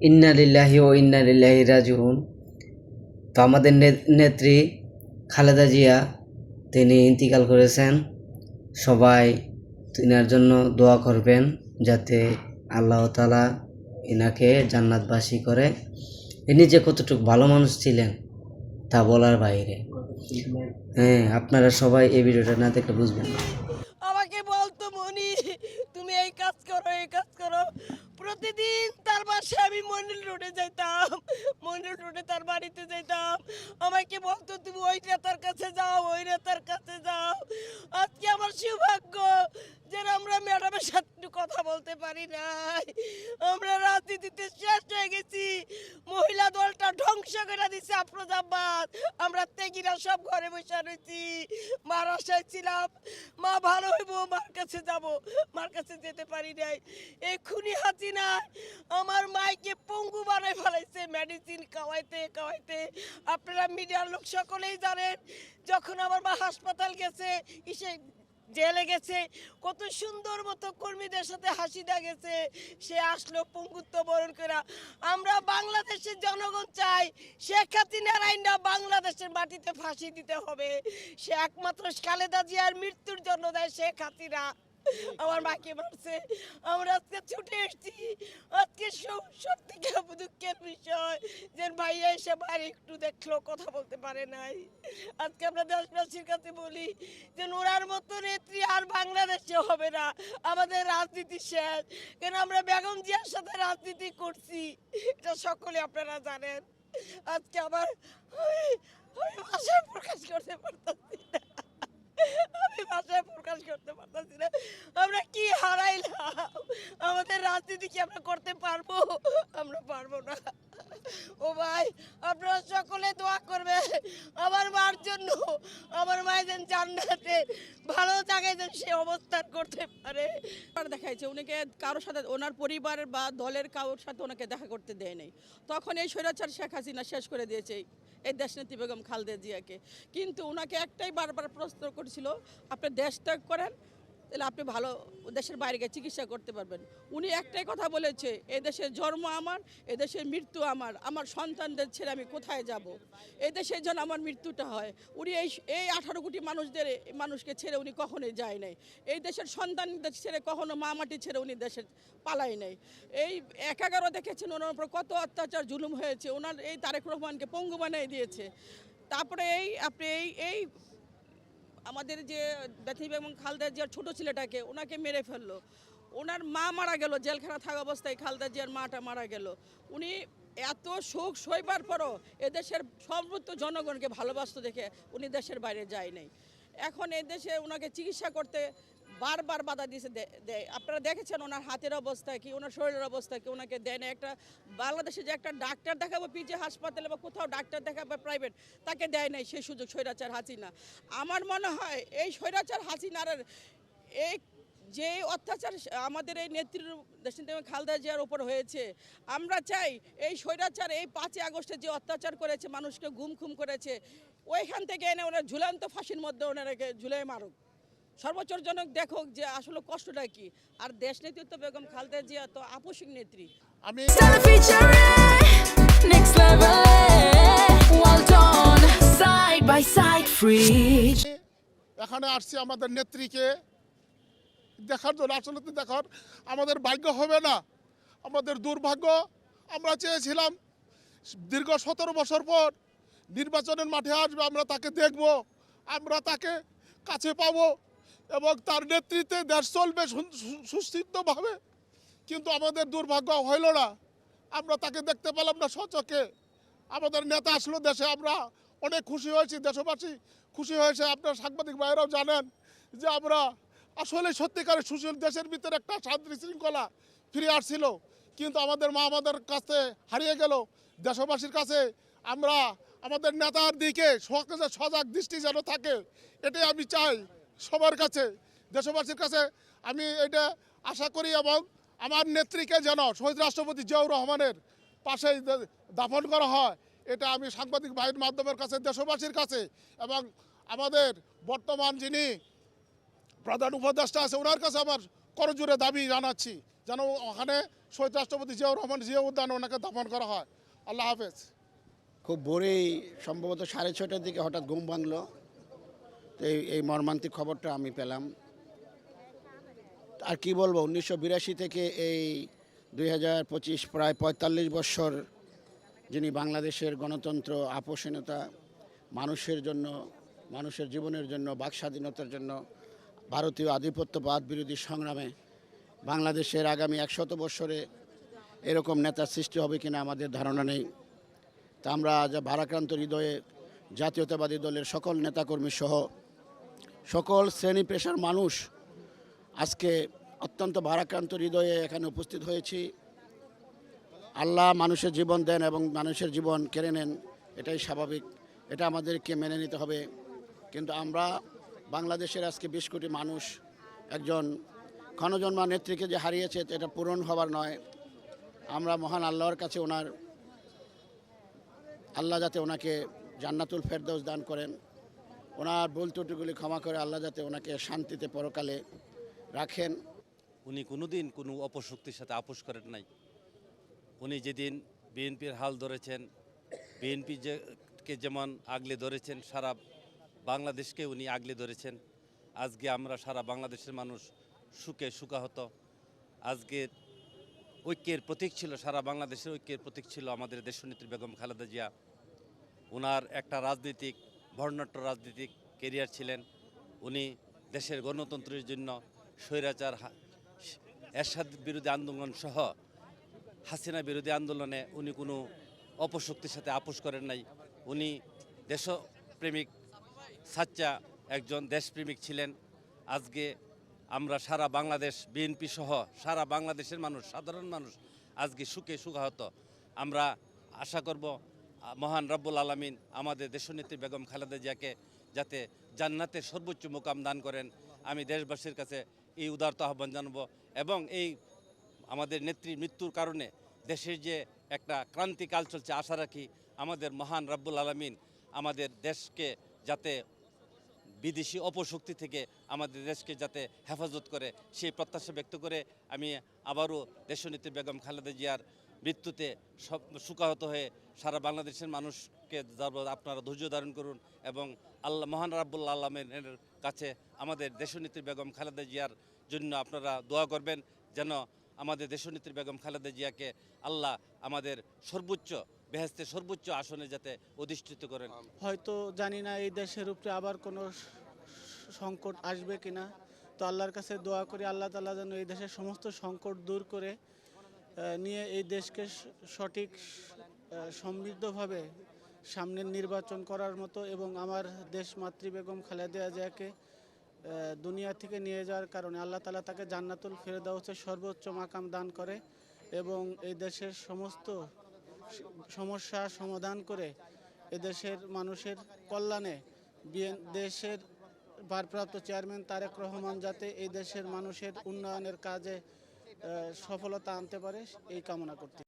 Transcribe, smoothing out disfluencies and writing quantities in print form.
ইন্না লিল্লাহি ও ইন্না ইলাইহি রাজিউন। তো আমাদের নেত্রী খালেদা জিয়া তিনি ইন্তিকাল করেছেন। সবাই তিনার জন্য দোয়া করবেন যাতে আল্লাহ তাআলা ইনাকে জান্নাতবাসী করে। ইনি যে কতটুকু ভালো মানুষ ছিলেন তা বলার বাইরে। হ্যাঁ, আপনারা সবাই এই ভিডিওটা না দেখলে বুঝবেন না। আমাকে বলতো মনি তুমি এই কাজ করো এই কাজ করো। প্রতিদিন তার বাসায় আমি মনিল রোডে যাইতাম, মনিল রোডে তার বাড়িতে যাইতাম। আমাকে বলতো তুমি ওই নেতার কাছে যাও, ওই নেতার কাছে যাও। আজকে আমার সৌভাগ্য যে আমরা ম্যাডামের সাথে একটু কথা বলতে পারি নাই। আমরা রাজনীতিতে শেষ হয়ে গেছি। মহিলা দলটা ধ্বংস করে দিছে আফরোজাবাদ। আমরা তেগিরা সব ঘরে বসে রয়েছি। মার আশায় ছিলাম মা ভালো হইব, মার কাছে যাব, মার কাছে যেতে পারি নাই। এক্ষুনি হাসিনা আমার মাইকে পঙ্গু বানাই ফেলাইছে মেডিসিন খাওয়াইতে খাওয়াইতে। আপনারা মিডিয়ার লোক সকলেই জানেন, যখন আমার মা হাসপাতাল গেছে, জেলে গেছে, কত সুন্দর মতো কর্মীদের সাথে হাসি গেছে। সে আসলো পঙ্গুত্ব বরণ করে। আমরা বাংলাদেশের জনগণ চাই শেখ হাসিনার আইনটা বাংলাদেশের মাটিতে ফাঁসি দিতে হবে। সে একমাত্র খালেদা জিয়ার মৃত্যুর জন্য দেয় শেখ হাসিনা। আমার মাকে মারছে, আমরা আজকে ছুটে এসেছি। আজকে সত্যি দুঃখের বিষয় যে ভাইয়া এসে বাইরে একটু দেখলো, কথা বলতে পারে নাই। আজকে আমরা দেশবাসীর কাছে বলি যে ওনার মতো নেত্রী আর বাংলাদেশে হবে না। আমাদের রাজনীতি শেষ, কেন আমরা বেগম জিয়ার সাথে রাজনীতি করছি, এটা সকলে আপনারা জানেন। আজকে আবার আমি ভাষায় প্রকাশ করতে পারতাছি না, আমি ভাষায় প্রকাশ করতে পারতাছি না। আমরা কি হারাইলাম? আমাদের রাজনীতি কি আমরা করতে পারবো? আমরা পারবো না। ও ভাই, আপনারা সকলে দোয়া করবে আমার মার জন্য। আমার মায়ের যেন জান্নাতে ভালো জায়গায় যেন সে অবস্থান করতে পারে। দেখাইছে উনাকে কারোর সাথে, ওনার পরিবারের বা দলের কারোর সাথে ওনাকে দেখা করতে দেয় নাই। তখন এই স্বৈরাচার শেখ হাসিনা শেষ করে দিয়েছে এই দেশনেত্রী বেগম খালেদা জিয়াকে। কিন্তু ওনাকে একটাই বারবার প্রশ্ন করেছিল, আপনি দেশ ত্যাগ করেন, তাহলে আপনি ভালো দেশের বাইরে গিয়ে চিকিৎসা করতে পারবেন। উনি একটাই কথা বলেছে, এদেশের জন্ম আমার, এদেশের মৃত্যু আমার, আমার সন্তানদের ছেড়ে আমি কোথায় যাব, এদেশের জন্য আমার মৃত্যুটা হয়। উনি এই 18 কোটি মানুষকে ছেড়ে উনি কখনোই যায় নাই। এই দেশের সন্তানদের ছেড়ে কখনো মা মাটি ছেড়ে উনি দেশের পালাই নাই। এই 11 দেখেছেন ওনার উপর কত অত্যাচার জুলুম হয়েছে। ওনার এই তারেক রহমানকে পঙ্গু বানিয়ে দিয়েছে। তারপরে আপনি এই আমাদের যে ব্যথী বেগম খালেদা জিয়ার ছোটো ছেলেটাকে ওনাকে মেরে ফেললো। ওনার মা মারা গেল, জেলখানা থাকা অবস্থায় খালেদা জিয়ার মাটা মারা গেল। উনি এত শোক সইবার পরও এদেশের সমস্ত জনগণকে ভালোবাসত দেখে উনি দেশের বাইরে যায় নাই। এখন এদেশে ওনাকে চিকিৎসা করতে বারবার বাধা দিয়েছে দেয়। আপনারা দেখেছেন ওনার হাতের অবস্থা কি, ওনার শরীরের অবস্থা কি, ওনাকে দেয় না। একটা বাংলাদেশে যে একটা ডাক্তার দেখাবো পিজি হাসপাতালে বা কোথাও ডাক্তার দেখাবো প্রাইভেট, তাকে দেয় নাই সেই সুযোগ স্বৈরাচার হাসিনা। আমার মনে হয় এই স্বৈরাচার হাসিনার এই যে অত্যাচার আমাদের এই নেত্রীর দেশনেত্রী খালেদা জিয়ার উপর হয়েছে, আমরা চাই এই স্বৈরাচার এই 5ই আগস্টে যে অত্যাচার করেছে, মানুষকে গুম খুম করেছে, ওইখান থেকে এনে ওনার ঝুলন্ত ফাঁসির মধ্যে ওনারাকে ঝুলাই মারুক, সর্বোচ্চজনক দেখুক যে আসলে কষ্টটা কি। আর দেশ নেতৃত্ব বেগম খালেদা জিয়া তো আপসিক নেত্রী। আমি next level, well done, side by side free. এখানে আসছি আমাদের নেত্রীকে দেখার জন্য। আসলে তো দেখার আমাদের ভাগ্য হবে না, আমাদের দুর্ভাগ্য। আমরা চেয়েছিলাম দীর্ঘ 17 বছর পর নির্বাচনের মাঠে আসবে, আমরা তাকে দেখব, আমরা তাকে কাছে পাবো এবং তার নেতৃত্বে দেশ চলবে সুস্থিরভাবে। কিন্তু আমাদের দুর্ভাগ্য হইল না, আমরা তাকে দেখতে পেলাম না সচক্ষে। আমাদের নেতা আসলো দেশে, আমরা অনেক খুশি হয়েছি, দেশবাসী খুশি হয়েছে। আপনার সাংবাদিক ভাইয়েরাও জানেন যে আমরা আসলে সত্যিকারের সুশীল দেশের ভিতরে একটা শান্তি শৃঙ্খলা ফিরে আসছিল। কিন্তু আমাদের মা আমাদের কাছে হারিয়ে গেল। দেশবাসীর কাছে আমরা আমাদের নেতার দিকে সজাগ দৃষ্টি যেন থাকে, এটাই আমি চাই সবার কাছে, দেশবাসীর কাছে আমি এটা আশা করি। এবং আমার নেত্রীকে যেন শহীদ রাষ্ট্রপতি জিয়াউর রহমানের পাশেই দাফন করা হয়, এটা আমি সাংবাদিক ভাইয়ের মাধ্যমের কাছে দেশবাসীর কাছে এবং আমাদের বর্তমান যিনি প্রধান উপদেষ্টা আছে ওনার কাছে আমার করজোড়ে দাবি জানাচ্ছি। যেন ওখানে শহীদ রাষ্ট্রপতি জিয়াউর রহমান জিয়া উদ্যানে ওনাকে দাফন করা হয়। আল্লাহ হাফেজ। খুব ভোরেই সম্ভবত 6:30টার দিকে হঠাৎ ঘুম ভাঙলো, তো এই মর্মান্তিক খবরটা আমি পেলাম। আর কি বলবো, 1982 থেকে এই 2025 প্রায় 45 বছর যিনি বাংলাদেশের গণতন্ত্র, আপোষহীনতা, মানুষের জন্য, মানুষের জীবনের জন্য, বাক স্বাধীনতার জন্য ভারতীয় আধিপত্যবাদ বিরোধী সংগ্রামে বাংলাদেশের আগামী 100 বছরে এরকম নেতার সৃষ্টি হবে কিনা আমাদের ধারণা নেই। তা আমরা আজ ভারাক্রান্ত হৃদয়ে জাতীয়তাবাদী দলের সকল নেতাকর্মী সহ সকল শ্রেণী পেশার মানুষ আজকে অত্যন্ত ভারাক্রান্ত হৃদয়ে এখানে উপস্থিত হয়েছি। আল্লাহ মানুষের জীবন দেন এবং মানুষের জীবন কেড়ে নেন, এটাই স্বাভাবিক, এটা আমাদেরকে মেনে নিতে হবে। কিন্তু আমরা বাংলাদেশের আজকে 20 কোটি মানুষ একজন ক্ষণজন্মা নেত্রীকে যে হারিয়েছে এটা পূরণ হবার নয়। আমরা মহান আল্লাহর কাছে আল্লাহ যাতে ওনাকে জান্নাতুল ফেরদৌস দান করেন, ওনার ভুল ত্রুটিগুলি ক্ষমা করে আল্লাহ যাতে ওনাকে শান্তিতে পরকালে রাখেন। উনি কোনোদিন কোনো অপশক্তির সাথে আপোষ করেন নাই। উনি যেদিন বিএনপির হাল ধরেছেন, বিএনপি কে যেমন আগলে ধরেছেন, সারা বাংলাদেশকে উনি আগলে ধরেছেন। আজকে আমরা সারা বাংলাদেশের মানুষ সুখে সুখাহত। আজকে ঐক্যের প্রতীক ছিল, সারা বাংলাদেশের ঐক্যের প্রতীক ছিল আমাদের দেশনেত্রী বেগম খালেদা জিয়া। ওনার একটা বর্ণাঢ্য রাজনৈতিক কেরিয়ার ছিলেন। উনি দেশের গণতন্ত্রের জন্য স্বৈরাচার এরশাদ বিরোধী আন্দোলন সহ হাসিনা বিরোধী আন্দোলনে উনি কোনো অপশক্তির সাথে আপোষ করেন নাই। উনি দেশপ্রেমিক, সাচ্চা একজন দেশপ্রেমিক ছিলেন। আজকে আমরা সারা বাংলাদেশ, বিএনপি সহ সারা বাংলাদেশের মানুষ, সাধারণ মানুষ আজকে সুখে সুখাহত। আমরা আশা করব মহান রব্বুল আলামিন আমাদের দেশনেত্রী বেগম খালেদা জিয়াকে যাতে জান্নাতের সর্বোচ্চ মুকাম দান করেন। আমি দেশবাসীর কাছে এই উদারত আহ্বান জানাব এবং এই আমাদের নেত্রীর মৃত্যুর কারণে দেশের যে একটা ক্রান্তিকাল চলছে, আশা রাখি আমাদের মহান রব্বুল আলামিন আমাদের দেশকে যাতে বিদেশি অপশক্তি থেকে আমাদের দেশকে যাতে হেফাজত করে, সেই প্রত্যাশা ব্যক্ত করে আমি আবারও দেশনেত্রী বেগম খালেদা জিয়ার মৃত্যুতে শোকাহত হয়ে সারা বাংলাদেশের মানুষকে আপনারা ধৈর্য ধারণ করুন এবং আল্লাহ মহান রাব্বুল আলামিনের কাছে আমাদের দেশনেত্রী বেগম খালেদা জিয়ার জন্য আপনারা দোয়া করবেন, যেন আমাদের দেশনেত্রী বেগম খালেদা জিয়াকে আল্লাহ আমাদের সর্বোচ্চ বেহেশতের সর্বোচ্চ আসনে যাতে অধিষ্ঠিত করেন। হয়তো জানি না এই দেশের উপরে আবার কোনো সংকট আসবে কিনা, তো আল্লাহর কাছে দোয়া করি আল্লাহ তাআলা যেন এই দেশের সমস্ত সংকট দূর করে নিয়ে এই দেশকে সঠিক সমৃদ্ধভাবে সামনের নির্বাচন করার মতো এবং আমার দেশ মাতৃ বেগম খালেদা জিয়াকে দুনিয়া থেকে নিয়ে যাওয়ার কারণে আল্লাহ তাআলা তাকে জান্নাতুল ফেরদাউসের সর্বোচ্চ মাকাম দান করে এবং এই দেশের সমস্ত সমস্যা সমাধান করে এদেশের মানুষের কল্যাণে দেশের ভারপ্রাপ্ত চেয়ারম্যান তারেক রহমান যাতে এই দেশের মানুষের উন্নয়নের কাজে সফলতা আনতে পারে এই কামনা করতে